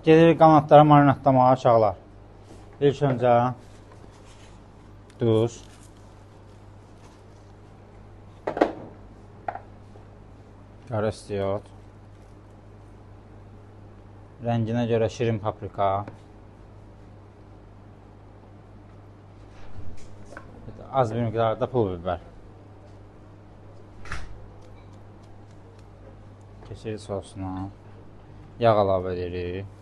Gedirik qanadları marinatlamağa uşaqlar. İlk öncə duz, qara istiyot, rənginə görə şirin paprika, az bir miqdarda pul biber, keçirik sosuna, yağ əlavə edirik.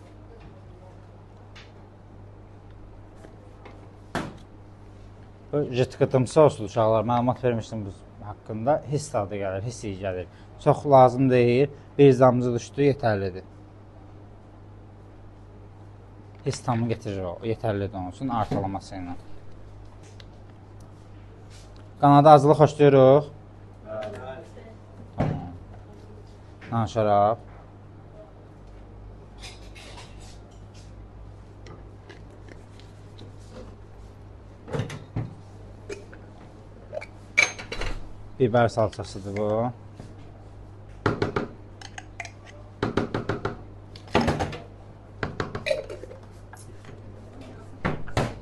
Bu jıtkıtım soslu uşaqlar, məlumat vermişdim bu haqqında. Hiss tadı gəlir, hiss iyi gəlir. Çox lazım deyil, bir damcı düşdü, yetərlidir. Hiss tamı getirir o, yetərlidir onun üçün artalaması ilə. Qanadı acılı xoşlayırıq. Tamam. Nan şarab. Biber salçasıdır bu.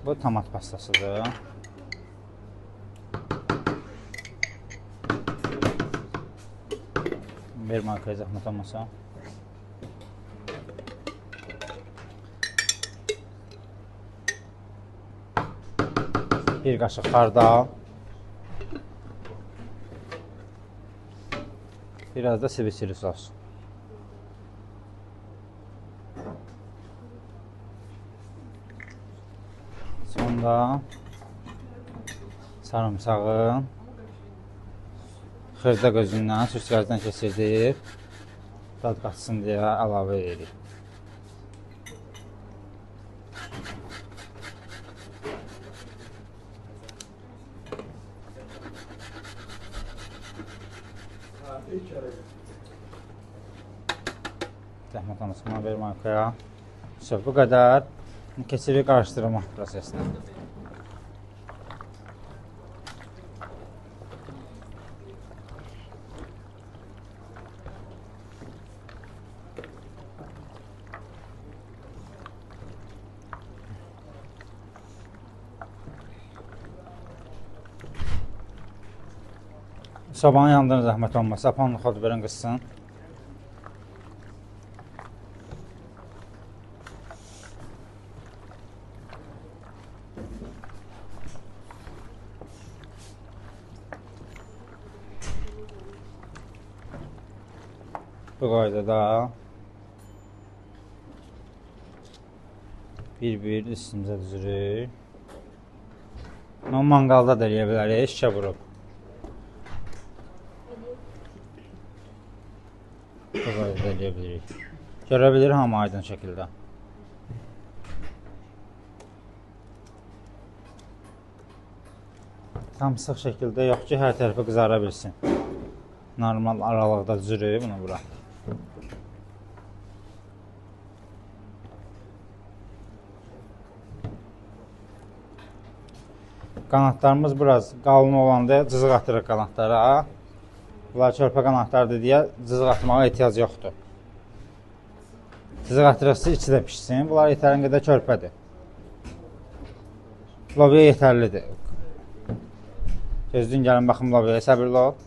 Bu tomat pastasıdır. Bir markaya zahmet olmasa. Bir qaşıq xardal. Biraz da sivri sos. Sonra sarımsağı xırda gözündən, süzgəcdən keçirdik. Dad qaçsın deyə əlavə edirik. Zəhmət olmasın, bir markaya. Bu qədər. Keçirik qarışdırma prosesinə. Sobanı yandırın, zəhmət olmasa. Apanlı xodu verin, qızsın. Bu qaydada bir üstümüzə düzürük. Mangalda da eləyə bilərik, şişə vurub. Bu qaydada eləyə bilirik. Görə bilir hamı aydın şəkildə. Tam sıx şəkildə yox ki, hər tərəfi qızara bilsin. Normal aralıqda düzürük bunu bura. Qanadlarımız biraz qalın olanda cızıq atırıq qanadlara. Bunlar körpə qanadlardır deyə cızıq atmağa ehtiyac yoxdur. Cızıq atırıqsa içi də pişsin. Bunlar yetərin qədər körpədir. Lobya yetərlidir. Gözlüyün gəlin baxım lobyaya, səbirli ol.